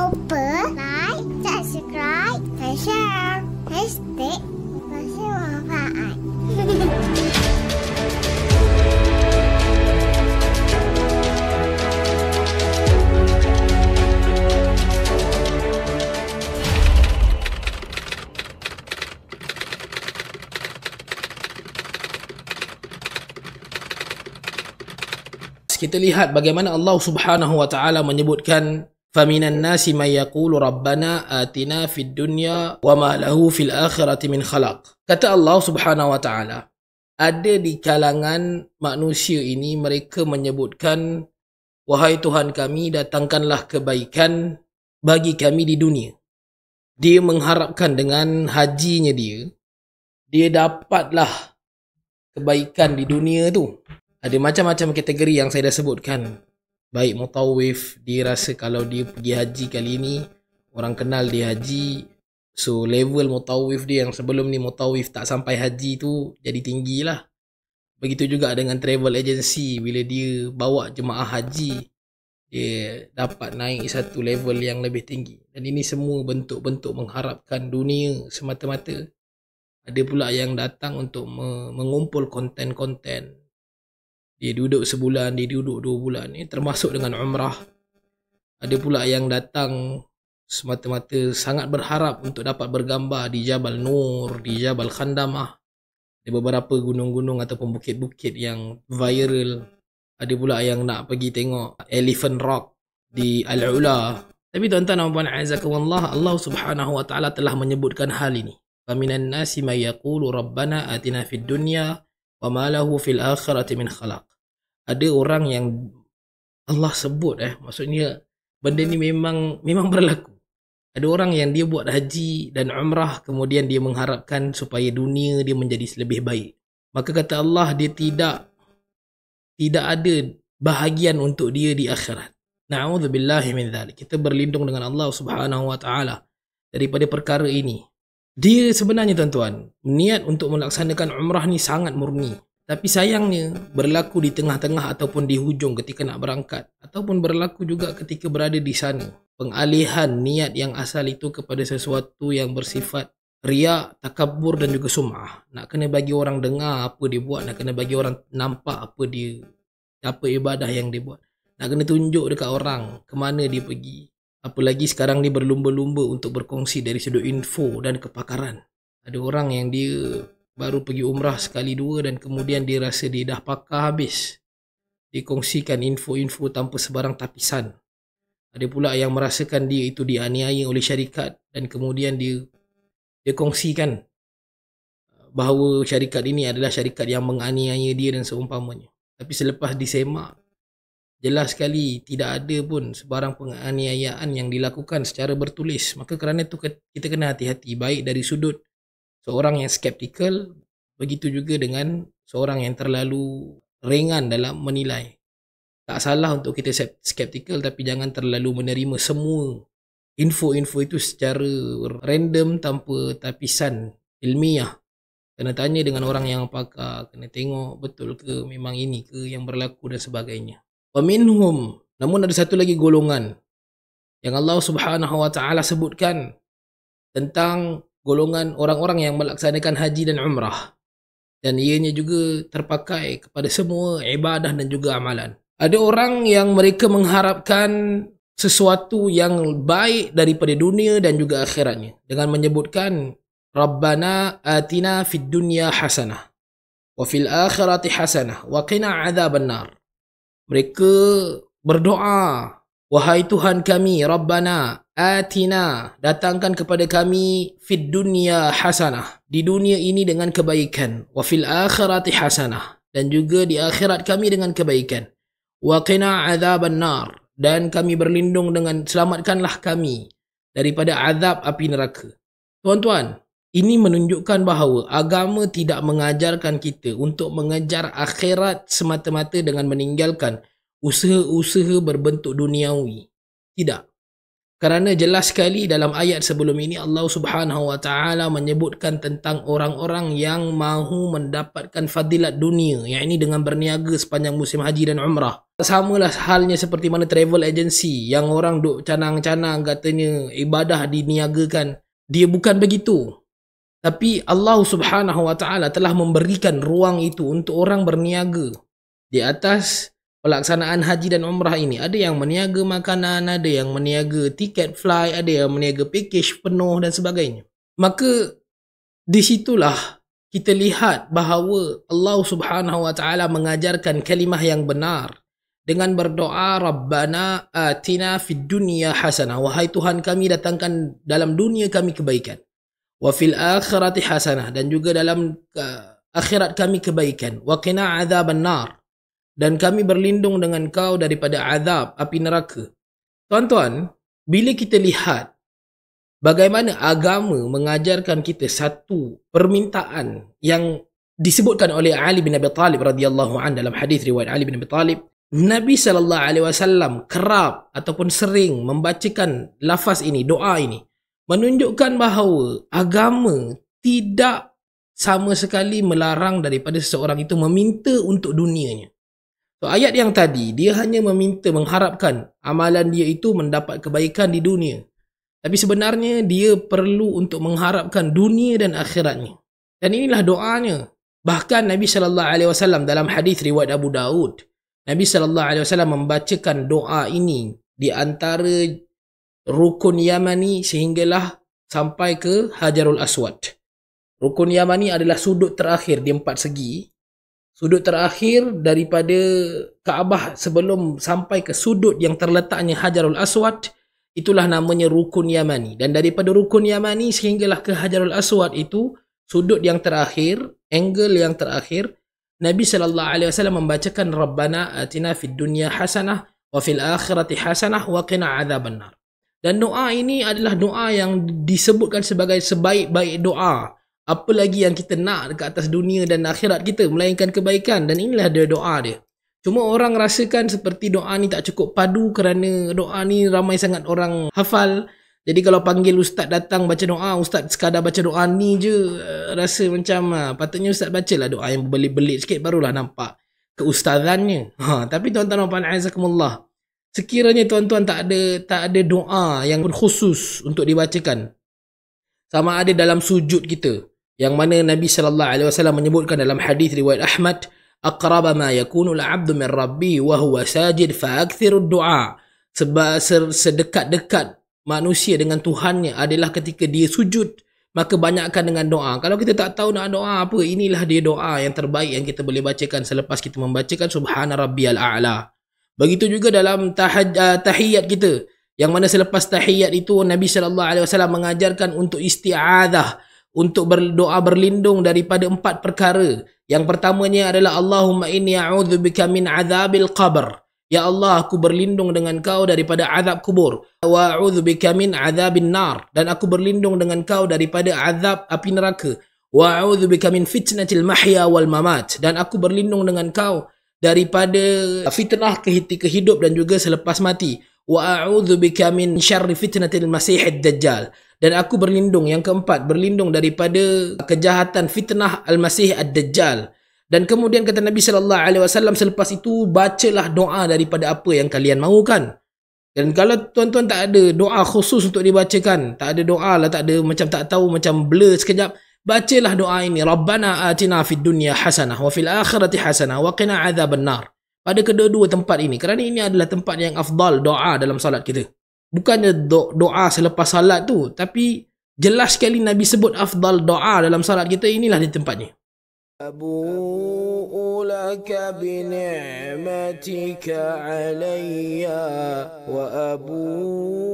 lupa like, subscribe, dan share. Hashtag Motivasi Manfaat. Kita lihat bagaimana Allah Subhanahu wa taala menyebutkan faminan nasi may yaqulu rabbana atina fid dunya wa ma lahu fil akhirati min khalaq. Kata Allah Subhanahu wa taala, ada di kalangan manusia ini mereka menyebutkan, wahai Tuhan kami, datangkanlah kebaikan bagi kami di dunia. Dia mengharapkan dengan hajinya dia dapatlah kebaikan di dunia tu. Ada macam-macam kategori yang saya dah sebutkan. Baik mutawif, dia rasa kalau dia pergi haji kali ini, orang kenal dia haji, so level mutawif dia yang sebelum ni mutawif tak sampai haji tu jadi tinggi lah. Begitu juga dengan travel agency, bila dia bawa jemaah haji, dia dapat naik satu level yang lebih tinggi. Dan ini semua bentuk-bentuk mengharapkan dunia semata-mata. Ada pula yang datang untuk mengumpul konten-konten. Dia duduk sebulan, dia duduk 2 bulan. Ini termasuk dengan umrah. Ada pula yang datang semata-mata sangat berharap untuk dapat bergambar di Jabal Nur, di Jabal Khandamah. Ada beberapa gunung-gunung ataupun bukit-bukit yang viral. Ada pula yang nak pergi tengok Elephant Rock di Al-Ula. Tapi tuan-tuan dan puan azakumullah, Allah Subhanahu wa taala telah menyebutkan hal ini. Faminan nasi may yaqulu rabbana atina fid dunya wa ma lahu fil akhirati min khalaq. Ada orang yang Allah sebut maksudnya benda ni memang berlaku. Ada orang yang dia buat haji dan umrah, kemudian dia mengharapkan supaya dunia dia menjadi lebih baik. Maka kata Allah, dia tidak ada bahagian untuk dia di akhirat. Na'udzubillahi min dzalik. Kita berlindung dengan Allah Subhanahu wa taala daripada perkara ini. Dia sebenarnya tuan-tuan, niat untuk melaksanakan umrah ni sangat murni. Tapi sayangnya berlaku di tengah-tengah ataupun di hujung ketika nak berangkat. Ataupun berlaku juga ketika berada di sana. Pengalihan niat yang asal itu kepada sesuatu yang bersifat riak, takabur dan juga sum'ah. Nak kena bagi orang dengar apa dia buat. Nak kena bagi orang nampak apa ibadah yang dia buat. Nak kena tunjuk dekat orang ke mana dia pergi. Apalagi sekarang ni berlumba-lumba untuk berkongsi dari sudut info dan kepakaran. Ada orang yang dia baru pergi umrah sekali dua dan kemudian dia rasa dia dah pakar habis. Dia kongsikan info-info tanpa sebarang tapisan. Ada pula yang merasakan dia itu dianiaya oleh syarikat dan kemudian dia kongsikan bahawa syarikat ini adalah syarikat yang menganiaya dia dan seumpamanya. Tapi selepas disemak, jelas sekali tidak ada pun sebarang penganiayaan yang dilakukan secara bertulis. Maka kerana itu kita kena hati-hati, baik dari sudut seorang yang skeptikal, begitu juga dengan seorang yang terlalu ringan dalam menilai. Tak salah untuk kita skeptikal, tapi jangan terlalu menerima semua info-info itu secara random tanpa tapisan ilmiah. Kena tanya dengan orang yang pakar, kena tengok betul ke memang ini ke yang berlaku dan sebagainya. Wa minhum, namun ada satu lagi golongan yang Allah Subhanahu wa taala sebutkan tentang golongan orang-orang yang melaksanakan haji dan umrah. Dan ianya juga terpakai kepada semua ibadah dan juga amalan. Ada orang yang mereka mengharapkan sesuatu yang baik daripada dunia dan juga akhiratnya. Dengan menyebutkan, Rabbana atina fid dunya hasanah. Wa fil akhirati hasanah. Wa qina adzaban nar. Mereka berdoa, wahai Tuhan kami, Rabbana atina, datangkan kepada kami fid dunya hasanah, di dunia ini dengan kebaikan, wa fil akhirati hasanah, dan juga di akhirat kami dengan kebaikan, wa qina adzaban nar, dan kami berlindung dengan selamatkanlah kami daripada azab api neraka. Tuan-tuan, ini menunjukkan bahawa agama tidak mengajarkan kita untuk mengejar akhirat semata-mata dengan meninggalkan usaha-usaha berbentuk duniawi. Tidak. Kerana jelas sekali dalam ayat sebelum ini Allah Subhanahu wa taala menyebutkan tentang orang-orang yang mahu mendapatkan fadilat dunia, yakni dengan berniaga sepanjang musim haji dan umrah. Samalah halnya seperti mana travel agency yang orang duk canang-canang katanya ibadah diniagakan. Dia bukan begitu. Tapi Allah Subhanahu Wa Taala telah memberikan ruang itu untuk orang berniaga di atas pelaksanaan haji dan umrah ini. Ada yang meniaga makanan, ada yang meniaga tiket fly, ada yang meniaga package penuh dan sebagainya. Maka di situlah kita lihat bahawa Allah Subhanahu Wa Taala mengajarkan kalimah yang benar dengan berdoa, Rabbana atina fid dunya hasanah, wahai Tuhan kami datangkan dalam dunia kami kebaikan, wa fil akhirati hasanah, dan juga dalam akhirat kami kebaikan, wa qina adzaban nar, dan kami berlindung dengan kau daripada azab api neraka. Tuan-tuan, bila kita lihat bagaimana agama mengajarkan kita satu permintaan yang disebutkan oleh Ali bin Abi Talib radhiyallahu anhu dalam hadis riwayat Ali bin Abi Talib, Nabi SAW kerap ataupun sering membacakan lafaz ini, doa ini, menunjukkan bahawa agama tidak sama sekali melarang daripada seseorang itu meminta untuk dunianya. So, ayat yang tadi, dia hanya meminta, mengharapkan amalan dia itu mendapat kebaikan di dunia. Tapi sebenarnya dia perlu untuk mengharapkan dunia dan akhiratnya. Dan inilah doanya. Bahkan Nabi SAW dalam hadis riwayat Abu Daud, Nabi SAW membacakan doa ini di antara rukun Yamani sehinggalah sampai ke Hajarul Aswad. Rukun Yamani adalah sudut terakhir di 4 segi. Sudut terakhir daripada Kaabah sebelum sampai ke sudut yang terletaknya Hajarul Aswad, itulah namanya rukun Yamani. Dan daripada rukun Yamani sehinggalah ke Hajarul Aswad itu, sudut yang terakhir, angle yang terakhir, Nabi SAW membacakan Rabbana atina fid dunya hasanah wa fil akhirati hasanah wa qina adzaban nar. Dan doa ini adalah doa yang disebutkan sebagai sebaik-baik doa. Apa lagi yang kita nak dekat atas dunia dan akhirat kita, melainkan kebaikan. Dan inilah dia doa dia. Cuma orang rasakan seperti doa ni tak cukup padu kerana doa ni ramai sangat orang hafal. Jadi kalau panggil ustaz datang baca doa, ustaz sekadar baca doa ni je, rasa macam patutnya ustaz bacalah doa yang berbelit-belit sikit barulah nampak keustazannya. Tapi tuan-tuan dan puan azakumullah, sekiranya tuan-tuan tak ada doa yang khusus untuk dibacakan, sama ada dalam sujud kita, yang mana Nabi SAW menyebutkan dalam hadis riwayat Ahmad, aqraba ma yakunu al-'abdu min rabbi wa huwa sajid fa akthiru ad-du'a. Sedekat-dekat manusia dengan Tuhannya adalah ketika dia sujud, maka banyakkan dengan doa. Kalau kita tak tahu nak doa apa, inilah dia doa yang terbaik yang kita boleh bacakan selepas kita membacakan Subhana Rabbiyal A'la. Begitu juga dalam tahiyat kita, yang mana selepas tahiyat itu Nabi SAW mengajarkan untuk isti'adzah, untuk berdoa berlindung daripada 4 perkara. Yang pertamanya adalah Allahumma inni a'udzubika min azabil qabr. Ya Allah, aku berlindung dengan kau daripada azab kubur. Wa a'udzubika min azabin nar. Dan aku berlindung dengan kau daripada azab api neraka. Wa a'udzubika min fitnatil mahya wal mamat. Dan aku berlindung dengan kau daripada fitnah ketika hidup dan juga selepas mati. Wa a'udzubika min syarri fitnatil masihid dajjal. Dan aku berlindung, yang keempat, berlindung daripada kejahatan fitnah al-masih ad-dajjal. Dan kemudian kata Nabi SAW, selepas itu bacalah doa daripada apa yang kalian mahukan. Dan kalau tuan-tuan tak ada doa khusus untuk dibacakan, tak ada doa lah, tak ada, macam tak tahu, macam blur sekejap, bacalah doa ini, Rabbana atina fid dunya hasanah wa fil akhirati hasanah wa qina adzaban nar. Pada kedua-dua tempat ini, kerana ini adalah tempat yang afdal doa dalam salat kita. Bukannya doa selepas salat tu, tapi jelas sekali Nabi sebut afdal doa dalam salat kita, inilah di tempatnya. أبوء لك بنعمتك علي وأبوء